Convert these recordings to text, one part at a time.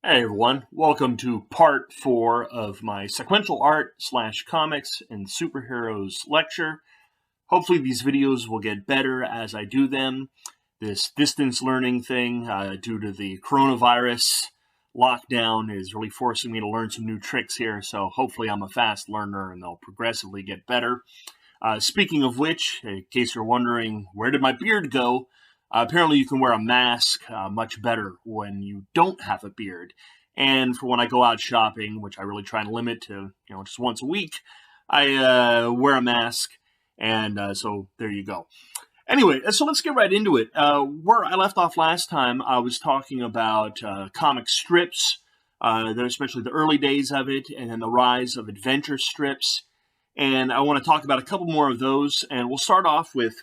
Hey everyone, welcome to part 4 of my sequential art / comics and superheroes lecture. Hopefully these videos will get better as I do them. This distance learning thing due to the coronavirus lockdown is really forcing me to learn some new tricks here, so hopefully I'm a fast learner and they'll progressively get better. Speaking of which, in case you're wondering, where did my beard go? Apparently you can wear a mask much better when you don't have a beard. And for when I go out shopping, which I really try and limit to, just once a week, I wear a mask. And so there you go. Anyway, so let's get right into it. Where I left off last time, I was talking about comic strips, especially the early days of it, and then the rise of adventure strips. And I want to talk about a couple more of those. And we'll start off with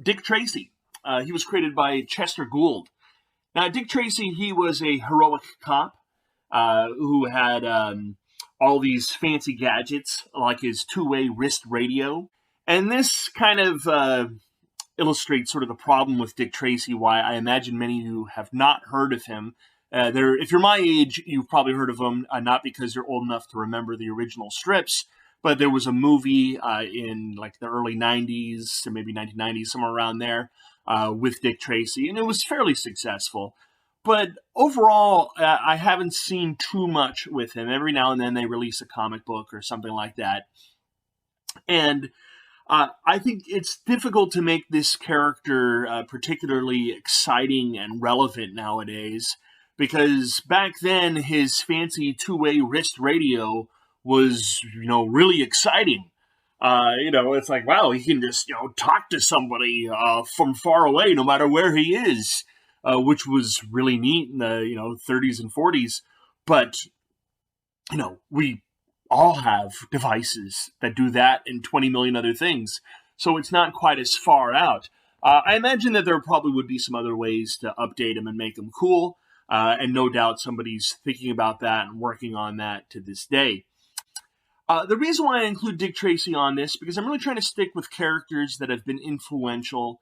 Dick Tracy. He was created by Chester Gould. Now, Dick Tracy, he was a heroic cop who had all these fancy gadgets, like his two-way wrist radio. And this kind of illustrates sort of the problem with Dick Tracy, why I imagine many of you have not heard of him. If you're my age, you've probably heard of him, not because you're old enough to remember the original strips, but there was a movie in like the early 90s, or maybe 1990s, somewhere around there, with Dick Tracy, and it was fairly successful. But overall, I haven't seen too much with him. Every now and then they release a comic book or something like that. And I think it's difficult to make this character particularly exciting and relevant nowadays, because back then his fancy two-way wrist radio was, really exciting. It's like, wow, he can just, talk to somebody from far away, no matter where he is, which was really neat in the, 30s and 40s. But, we all have devices that do that and 20 million other things. So it's not quite as far out. I imagine that there probably would be some other ways to update him and make him cool. And no doubt somebody's thinking about that and working on that to this day. The reason why I include Dick Tracy on this, because I'm really trying to stick with characters that have been influential,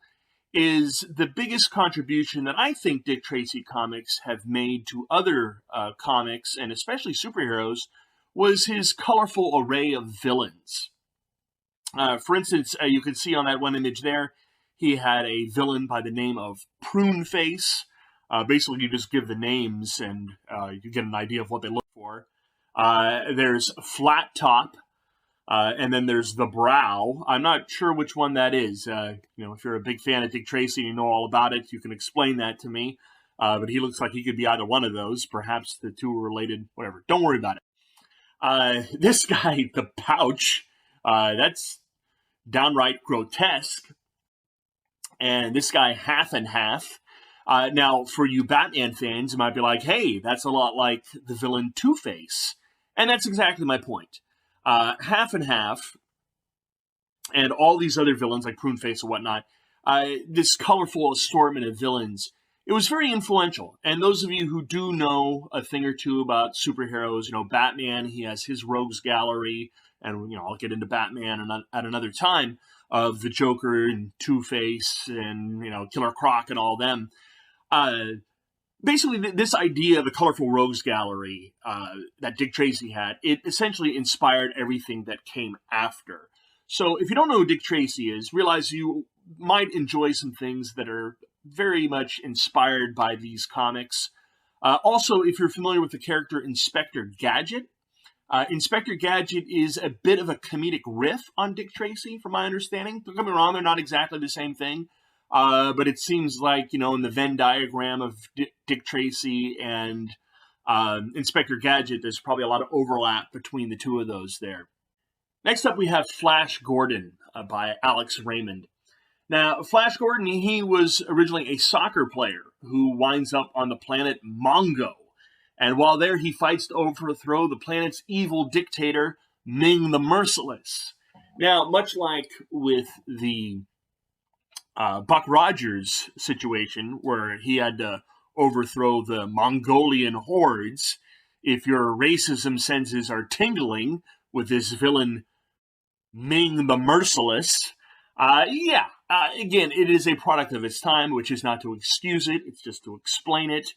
is the biggest contribution that I think Dick Tracy comics have made to other comics, and especially superheroes, was his colorful array of villains. For instance, you can see on that one image there, he had a villain by the name of Prune Face. Basically, you just give the names and you get an idea of what they look for. There's Flat Top, and then there's the Brow. I'm not sure which one that is. If you're a big fan of Dick Tracy and you know all about it, you can explain that to me. But he looks like he could be either one of those. Perhaps the two are related, whatever. Don't worry about it. This guy, the Pouch, that's downright grotesque. And this guy, Half and Half. Now, for you Batman fans, you might be like, hey, that's a lot like the villain Two-Face. And that's exactly my point. Half and Half, and all these other villains like Prune Face and whatnot, this colorful assortment of villains, it was very influential. And those of you who do know a thing or two about superheroes, Batman, he has his rogues gallery, and I'll get into Batman at another time, of the Joker and Two-Face and Killer Croc and all them. Basically, this idea of the colorful rogues gallery that Dick Tracy had, it essentially inspired everything that came after. So if you don't know who Dick Tracy is, realize you might enjoy some things that are very much inspired by these comics. Also, if you're familiar with the character Inspector Gadget, Inspector Gadget is a bit of a comedic riff on Dick Tracy, from my understanding. Don't get me wrong, they're not exactly the same thing. But it seems like, in the Venn diagram of Dick Tracy and Inspector Gadget, there's probably a lot of overlap between the two of those there. Next up, we have Flash Gordon by Alex Raymond. Now, Flash Gordon, he was originally a soccer player who winds up on the planet Mongo. And while there, he fights to overthrow the planet's evil dictator, Ming the Merciless. Now, much like with the Buck Rogers situation, where he had to overthrow the Mongolian hordes, if your racism senses are tingling with this villain Ming the Merciless, again, it is a product of its time, which is not to excuse it, it's just to explain it.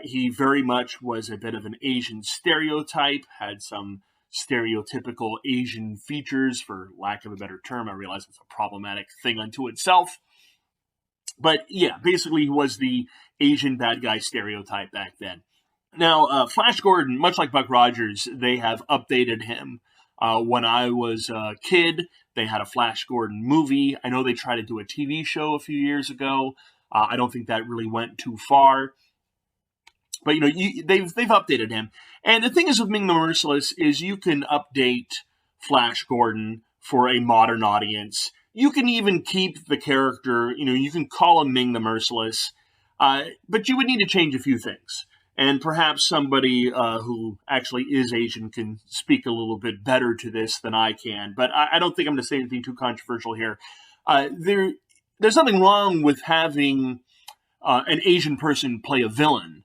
He very much was a bit of an Asian stereotype, had some stereotypical Asian features, for lack of a better term. I realize it's a problematic thing unto itself. But yeah, basically he was the Asian bad guy stereotype back then. Now, Flash Gordon, much like Buck Rogers, they have updated him. When I was a kid, they had a Flash Gordon movie. I know they tried to do a TV show a few years ago. I don't think that really went too far. But, they've updated him. And the thing is with Ming the Merciless is you can update Flash Gordon for a modern audience. You can even keep the character, you can call him Ming the Merciless, but you would need to change a few things. And perhaps somebody who actually is Asian can speak a little bit better to this than I can. But I don't think I'm going to say anything too controversial here. There's nothing wrong with having an Asian person play a villain.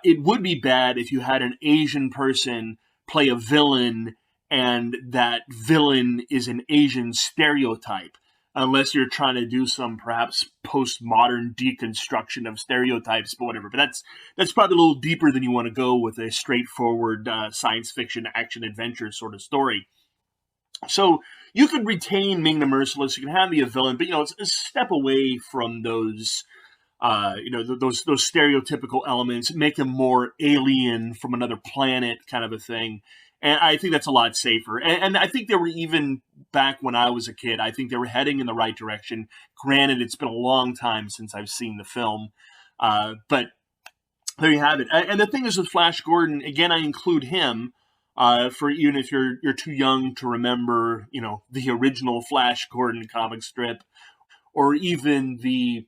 It would be bad if you had an Asian person play a villain and that villain is an Asian stereotype, unless you're trying to do some perhaps postmodern deconstruction of stereotypes, but whatever. But that's probably a little deeper than you want to go with a straightforward science fiction action adventure sort of story. So you could retain Ming the Merciless, you can have me a villain, but it's a step away from those those stereotypical elements, make him more alien from another planet kind of a thing. And I think that's a lot safer. And I think they were, even back when I was a kid, I think they were heading in the right direction. Granted, it's been a long time since I've seen the film. But there you have it. And the thing is with Flash Gordon, again, I include him for even if you're too young to remember, the original Flash Gordon comic strip, or even the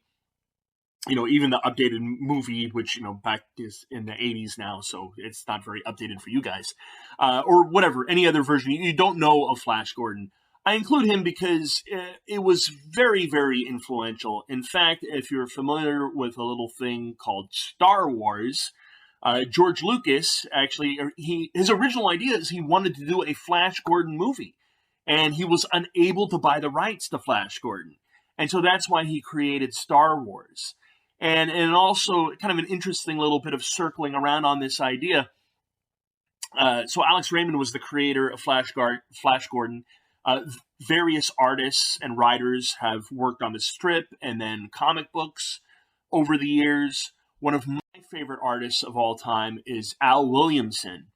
updated movie, which, back is in the 80s now, so it's not very updated for you guys. Or whatever, any other version. You don't know of Flash Gordon. I include him because it was very, very influential. In fact, if you're familiar with a little thing called Star Wars, George Lucas, actually, his original idea is he wanted to do a Flash Gordon movie. And he was unable to buy the rights to Flash Gordon. And so that's why he created Star Wars. And also kind of an interesting little bit of circling around on this idea. So Alex Raymond was the creator of Flash Gordon. Various artists and writers have worked on the strip and then comic books over the years. One of my favorite artists of all time is Al Williamson.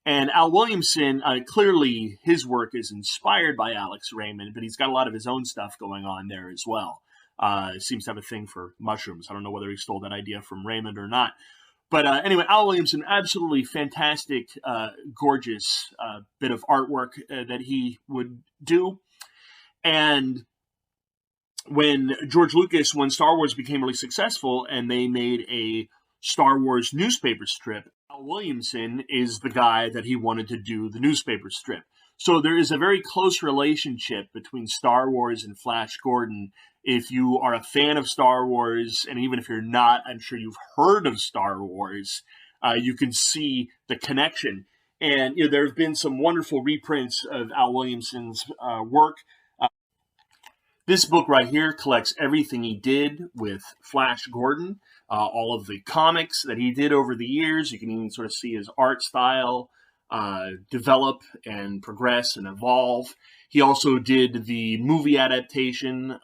And Al Williamson, clearly his work is inspired by Alex Raymond, but he's got a lot of his own stuff going on there as well. Seems to have a thing for mushrooms. I don't know whether he stole that idea from Raymond or not. But anyway, Al Williamson, absolutely fantastic, gorgeous bit of artwork that he would do. And when Star Wars became really successful and they made a Star Wars newspaper strip, Al Williamson is the guy that he wanted to do the newspaper strip. So there is a very close relationship between Star Wars and Flash Gordon. If you are a fan of Star Wars, and even if you're not, I'm sure you've heard of Star Wars, you can see the connection. And there have been some wonderful reprints of Al Williamson's work. This book right here collects everything he did with Flash Gordon, all of the comics that he did over the years. You can even sort of see his art style develop and progress and evolve. He also did the movie adaptation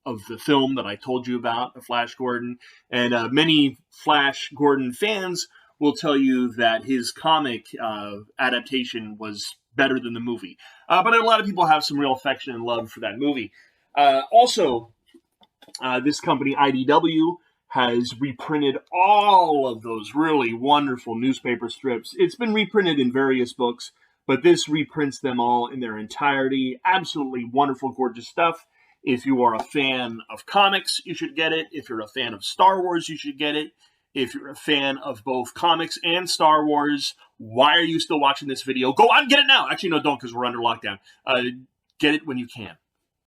of the film that I told you about, the Flash Gordon. And many Flash Gordon fans will tell you that his comic adaptation was better than the movie. But a lot of people have some real affection and love for that movie. Also, this company, IDW, has reprinted all of those really wonderful newspaper strips. It's been reprinted in various books, but this reprints them all in their entirety. Absolutely wonderful, gorgeous stuff. If you are a fan of comics, you should get it. If you're a fan of Star Wars, you should get it. If you're a fan of both comics and Star Wars, why are you still watching this video? Go on, get it now. Actually, no, don't, because we're under lockdown. Get it when you can.